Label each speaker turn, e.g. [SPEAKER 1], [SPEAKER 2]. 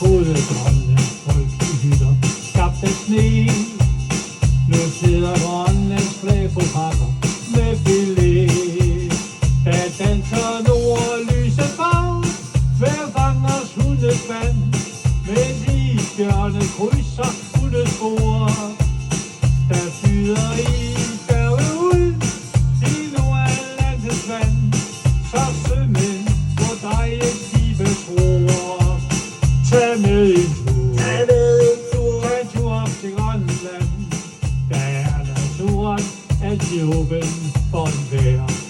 [SPEAKER 1] boede Grønlands folk i hytter, skabt af sne. Nu sidder Grønlands flag på pakker med filet. Der danser nordlyset farve, hver fangers hundespand, men isbjørne krydser hundespor. Der fyder isbjerge ud i Nordlandets vand, så sømænd på dig et skibesror. Tag med en tur, tag en tur op til Grønland. Der er naturen altid åben for enhver.